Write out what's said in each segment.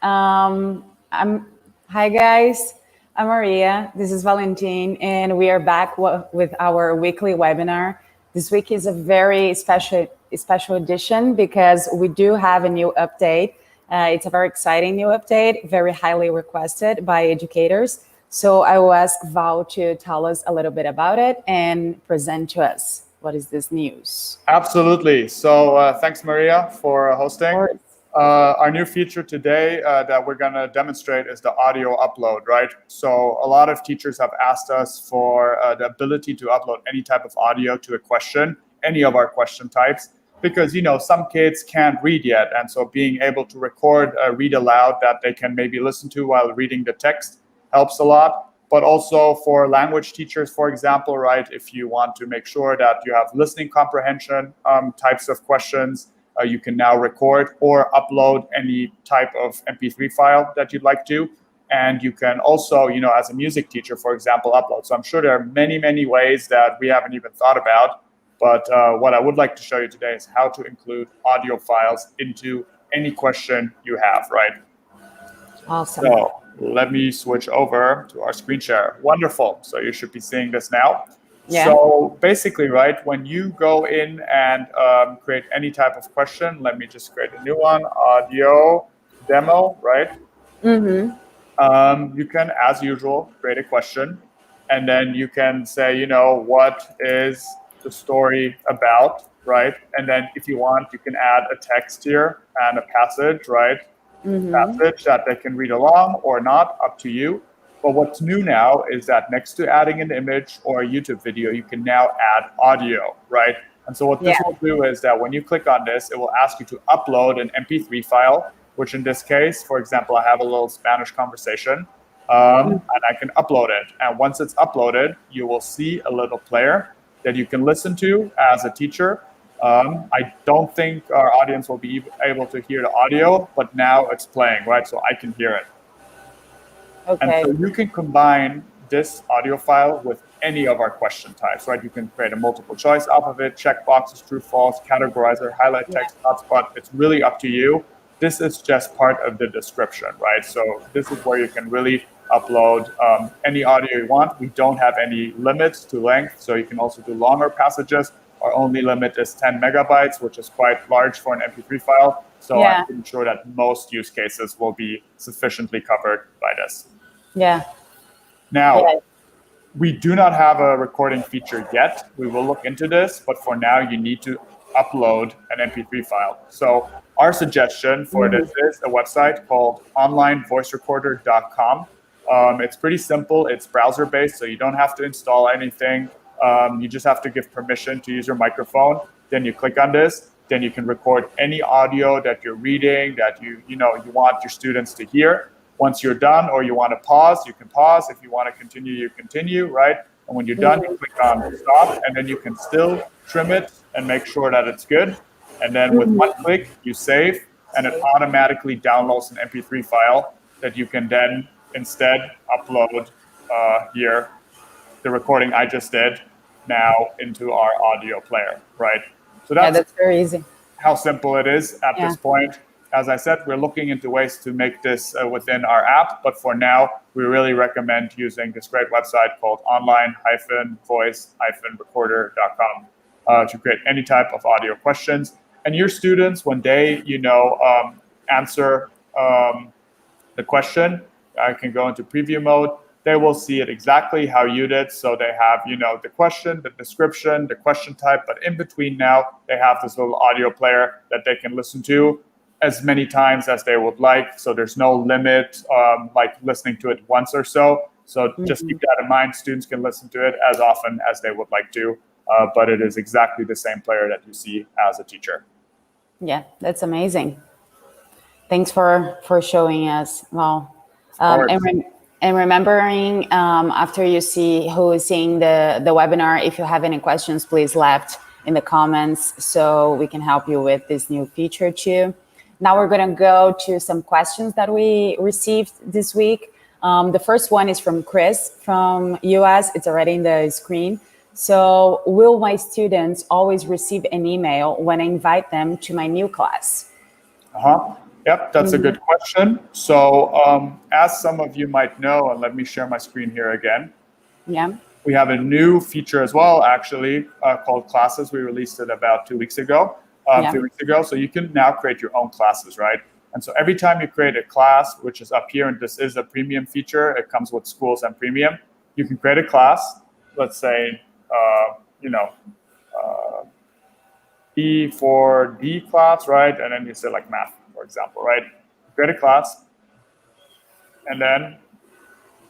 I'm Hi guys. I'm Maria. This is Valentin, and we are back with our weekly webinar. This week is a very special edition because we do have a new update. It's a very exciting new update, very highly requested by educators. So I will ask Val to tell us a little bit about it and present to us what is this news. Absolutely. So thanks, Maria, for hosting. Our new feature today that we're going to demonstrate is the audio upload, right? So a lot of teachers have asked us for the ability to upload any type of audio to a question, any of our question types, because, you know, some kids can't read yet. And so being able to record, read aloud that they can maybe listen to while reading the text helps a lot. But also for language teachers, for example, right, if you want to make sure that you have listening comprehension types of questions, you can now record or upload any type of MP3 file that you'd like to. And you can also, you know, as a music teacher, for example, upload. So I'm sure there are many ways that we haven't even thought about. But what I would like to show you today is how to include audio files into any question you have, right? Awesome. So let me switch over to our screen share. Wonderful. So you should be seeing this now. Yeah. So basically, right, when you go in and create any type of question, let me just create a new one, audio demo, right? You can, as usual, create a question. And then you can say, you know, what is the story about, right? And then if you want, you can add a text here and a passage, right? Passage that they can read along or not, up to you. But what's new now is that next to adding an image or a YouTube video, you can now add audio, right? And so what this will do is that when you click on this, it will ask you to upload an MP3 file, which in this case, for example, I have a little Spanish conversation, and I can upload it. And once it's uploaded, you will see a little player that you can listen to as a teacher. I don't think our audience will be able to hear the audio, but now it's playing, right? So I can hear it. Okay. And so you can combine this audio file with any of our question types, right? You can create a multiple choice off of it, check boxes, true, false, categorizer, highlight text, hotspot. It's really up to you. This is just part of the description, right? So this is where you can really upload any audio you want. We don't have any limits to length, so you can also do longer passages. Our only limit is 10 megabytes, which is quite large for an MP3 file. So I'm pretty sure that most use cases will be sufficiently covered by this. Yeah. Now, we do not have a recording feature yet. We will look into this, but for now, you need to upload an MP3 file. So our suggestion for this is a website called onlinevoicerecorder.com. It's pretty simple. It's browser-based, so you don't have to install anything. You just have to give permission to use your microphone. Then you click on this. Then you can record any audio that you're reading that you want your students to hear. Once you're done or you want to pause, you can pause. If you want to continue, you continue, right? And when you're done, you click on stop, and then you can still trim it and make sure that it's good. And then with one click, you save, and it automatically downloads an MP3 file that you can then instead upload here, the recording I just did, now into our audio player, right? So that's very easy. How simple it is at this point. As I said, we're looking into ways to make this within our app, but for now, we really recommend using this great website called online-voice-recorder.com to create any type of audio questions. And your students, when they, answer the question, I can go into preview mode. They will see it exactly how you did. So they have, the question, the description, the question type, but in between now, they have this little audio player that they can listen to as many times as they would like. So there's no limit, like listening to it once or so. So just keep that in mind. Students can listen to it as often as they would like to, but it is exactly the same player that you see as a teacher. Yeah, that's amazing. Thanks for showing us. Well, and remembering after you see who is seeing the webinar, if you have any questions, please left in the comments so we can help you with this new feature too. Now we're going to go to some questions that we received this week. The first one is from Chris from US. It's already in the screen. So, will my students always receive an email when I invite them to my new class? Yep, that's a good question. So as some of you might know, and let me share my screen here again. Yeah. We have a new feature as well, actually, called classes. We released it about 2 weeks ago, 3 weeks ago. So you can now create your own classes, right? And so every time you create a class, which is up here, and this is a premium feature, it comes with schools and premium, you can create a class, let's say, B4D class, right? And then you say like math, for example, right? Create a class, and then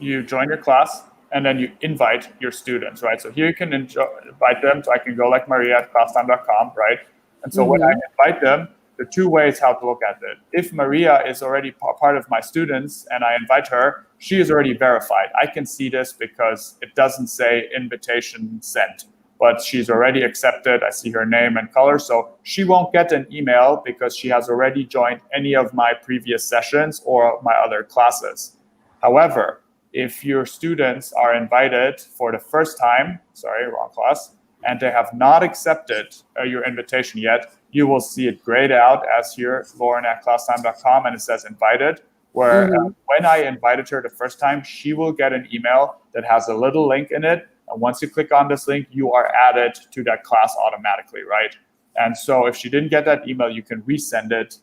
you join your class, and then you invite your students, right? So here you can invite them. So I can go like Maria at classtime.com, right? And so when I invite them, there are two ways how to look at it. If Maria is already part of my students and I invite her, she is already verified. I can see this because it doesn't say invitation sent, but she's already accepted. I see her name and color. So she won't get an email because she has already joined any of my previous sessions or my other classes. However, if your students are invited for the first time, sorry, wrong class, and they have not accepted your invitation yet, you will see it grayed out as here, Lauren at classtime.com, and it says invited, where when I invited her the first time, she will get an email that has a little link in it. And once you click on this link, you are added to that class automatically, right? And so if she didn't get that email, you can resend it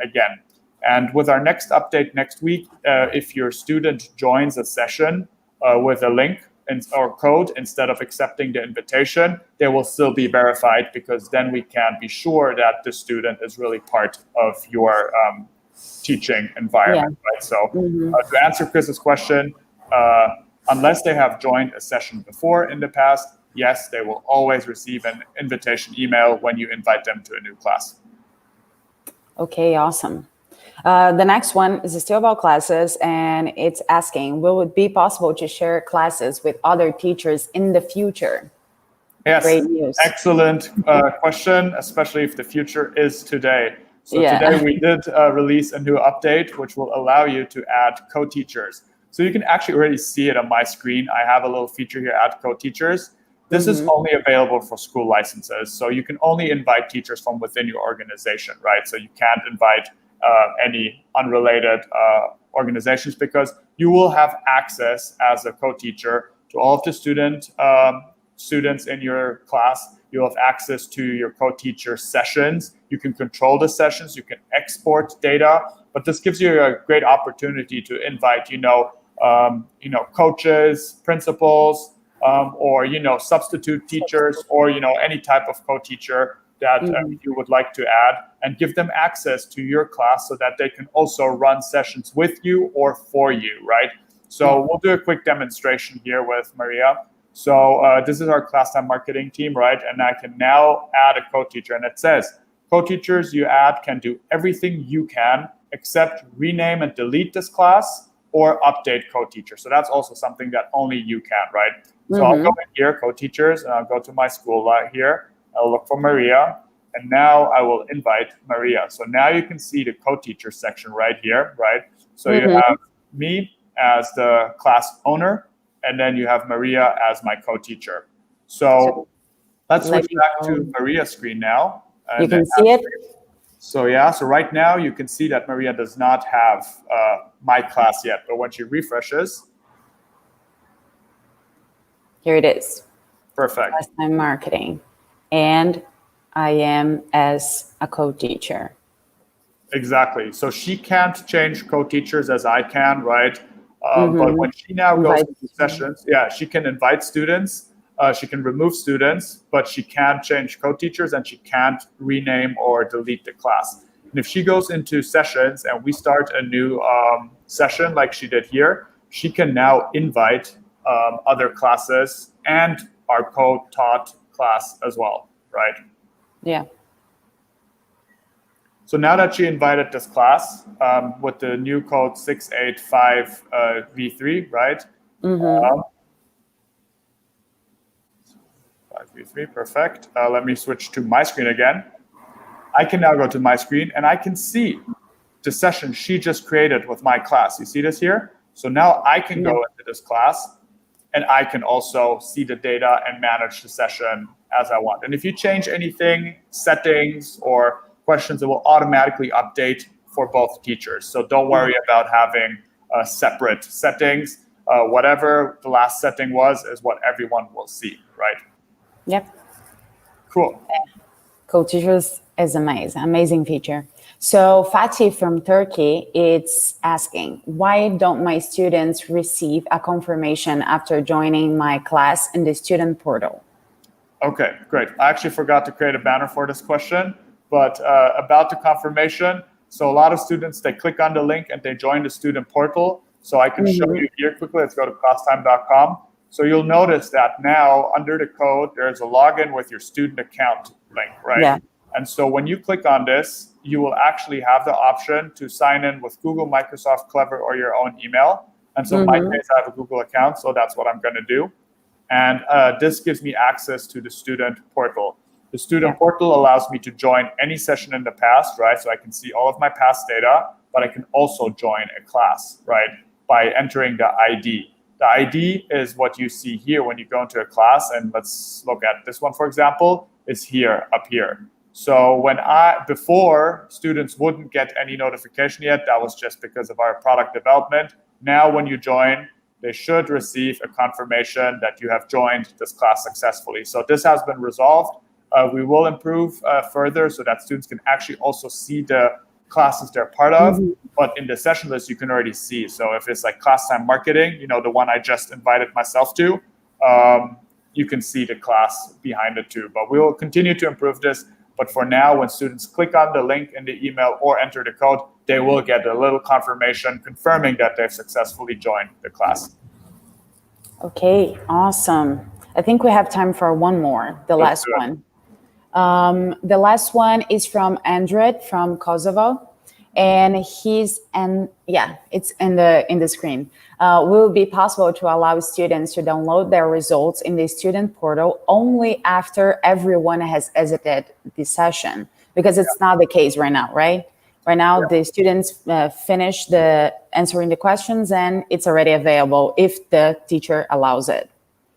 again. And with our next update next week, if your student joins a session with a link or code instead of accepting the invitation, they will still be verified, because then we can be sure that the student is really part of your teaching environment, right? So to answer Chris's question, unless they have joined a session before in the past, yes, they will always receive an invitation email when you invite them to a new class. Okay, awesome. The next one is still about classes, and it's asking, will it be possible to share classes with other teachers in the future? Yes, great news. Excellent question, especially if the future is today. So today we did release a new update, which will allow you to add co-teachers. So you can actually already see it on my screen. I have a little feature here, add co-teachers. This is only available for school licenses. So you can only invite teachers from within your organization, right? So you can't invite any unrelated organizations, because you will have access as a co-teacher to all of the students in your class. You'll have access to your co-teacher sessions. You can control the sessions. You can export data. But this gives you a great opportunity to invite, coaches, principals, or substitute teachers, or any type of co-teacher that you would like to add, and give them access to your class so that they can also run sessions with you or for you, right? So we'll do a quick demonstration here with Maria. So this is our Classtime marketing team, right? And I can now add a co-teacher, and it says, co-teachers you add can do everything you can except rename and delete this class or update co-teacher. So that's also something that only you can, right? So I'll go in here, co-teachers, and I'll go to my school here. I'll look for Maria, and now I will invite Maria. So now you can see the co-teacher section right here, right? So you have me as the class owner, and then you have Maria as my co-teacher. So let's switch back to Maria's screen now. You can see it? So so right now you can see that Maria does not have my class yet, but when she refreshes, here it is. Perfect. Classtime marketing. And I am as a co-teacher. Exactly. So she can't change co-teachers as I can, right? But when she now goes into sessions, she can invite students, she can remove students, but she can't change co-teachers, and she can't rename or delete the class. And if she goes into sessions and we start a new session like she did here, she can now invite other classes and our co-taught class as well, right? Yeah. So now that she invited this class with the new code 685V3, right? 5V3, perfect. Let me switch to my screen again. I can now go to my screen, and I can see the session she just created with my class. You see this here? So now I can go into this class, and I can also see the data and manage the session as I want. And if you change anything, settings or questions, it will automatically update for both teachers. So don't worry about having separate settings. Whatever the last setting was is what everyone will see, right? Yep. Cool. Co-teachers is amazing feature. So Fatih from Turkey, it's asking, why don't my students receive a confirmation after joining my class in the student portal? Okay, great. I actually forgot to create a banner for this question, but about the confirmation. So a lot of students, they click on the link and they join the student portal. So I can show you here quickly. Let's go to classtime.com. So you'll notice that now under the code, there's a login with your student account link, right? Yeah. And so when you click on this, you will actually have the option to sign in with Google, Microsoft, Clever, or your own email. And so in my case, I have a Google account, so that's what I'm going to do. And this gives me access to the student portal. The student portal allows me to join any session in the past, right? So I can see all of my past data, but I can also join a class, right? By entering the ID. The ID is what you see here when you go into a class. And let's look at this one, for example, is here, up here. So before, students wouldn't get any notification yet. That was just because of our product development. Now, when you join, they should receive a confirmation that you have joined this class successfully. So this has been resolved. We will improve further so that students can actually also see the classes they're part of. But in the session list, you can already see. So if it's like Classtime Marketing, the one I just invited myself to, you can see the class behind it too. But we will continue to improve this. But for now, when students click on the link in the email or enter the code, they will get a little confirmation confirming that they've successfully joined the class. Okay, awesome. I think we have time for one more, the last one. The last one is from Andred from Kosovo. And it's in the screen. Will it be possible to allow students to download their results in the student portal only after everyone has exited the session? Because it's not the case right now, right? Right now, the students finish answering the questions and it's already available if the teacher allows it.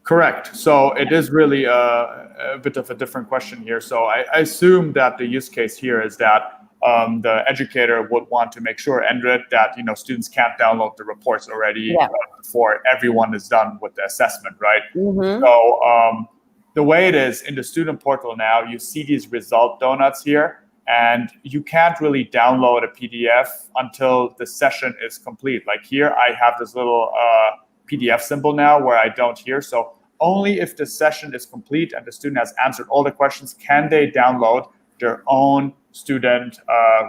Correct. So it is really a bit of a different question here. So I assume that the use case here is that the educator would want to make sure, Andred, that students can't download the reports already before everyone is done with the assessment, right? So the way it is in the student portal now, you see these result donuts here, and you can't really download a PDF until the session is complete. Like here, I have this little PDF symbol now where I don't here. So only if the session is complete and the student has answered all the questions can they download their own student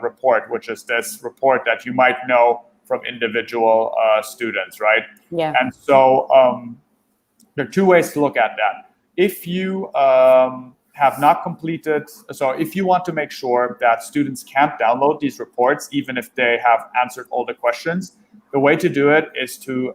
report, which is this report that you might know from individual students, right? Yeah. And so there are two ways to look at that. If you have not completed, so if you want to make sure that students can't download these reports, even if they have answered all the questions, the way to do it is to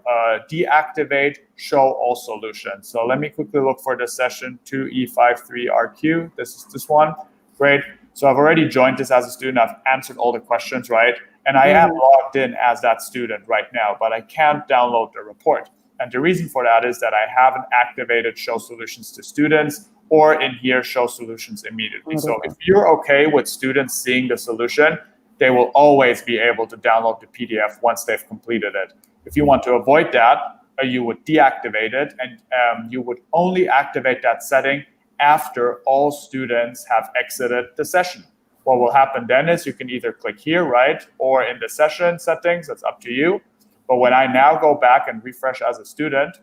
deactivate show all solutions. So let me quickly look for the session 2E53RQ. This is this one. Great. So I've already joined this as a student. I've answered all the questions, right? And I am logged in as that student right now, but I can't download the report. And the reason for that is that I haven't activated show solutions to students or in here show solutions immediately. So if you're okay with students seeing the solution, they will always be able to download the PDF once they've completed it. If you want to avoid that, you would deactivate it and you would only activate that setting after all students have exited the session. What will happen then is you can either click here, right? Or in the session settings, it's up to you. But when I now go back and refresh as a student,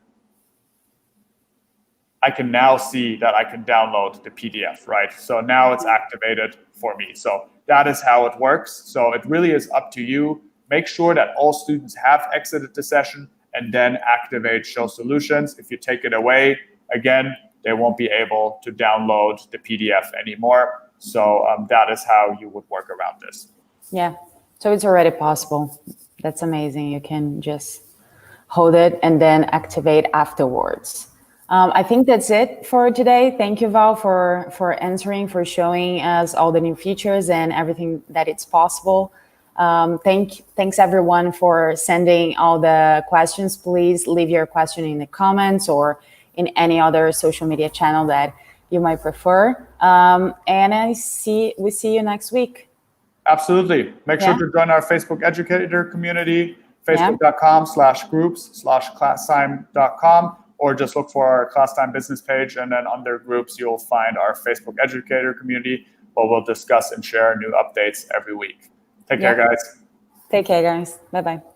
I can now see that I can download the PDF, right? So now it's activated for me. So that is how it works. So it really is up to you. Make sure that all students have exited the session and then activate show solutions. If you take it away, again, they won't be able to download the PDF anymore. So that is how you would work around this. Yeah, so it's already possible. That's amazing. You can just hold it and then activate afterwards. I think that's it for today. Thank you, Val, for answering, for showing us all the new features and everything that it's possible. Thanks everyone for sending all the questions. Please leave your question in the comments or in any other social media channel that you might prefer. And we see you next week. Absolutely. Make sure to join our Facebook educator community, facebook.com/groups/classtime.com, or just look for our Classtime business page, and then under groups, you'll find our Facebook educator community, where we'll discuss and share new updates every week. Take care, guys. Take care, guys. Bye-bye.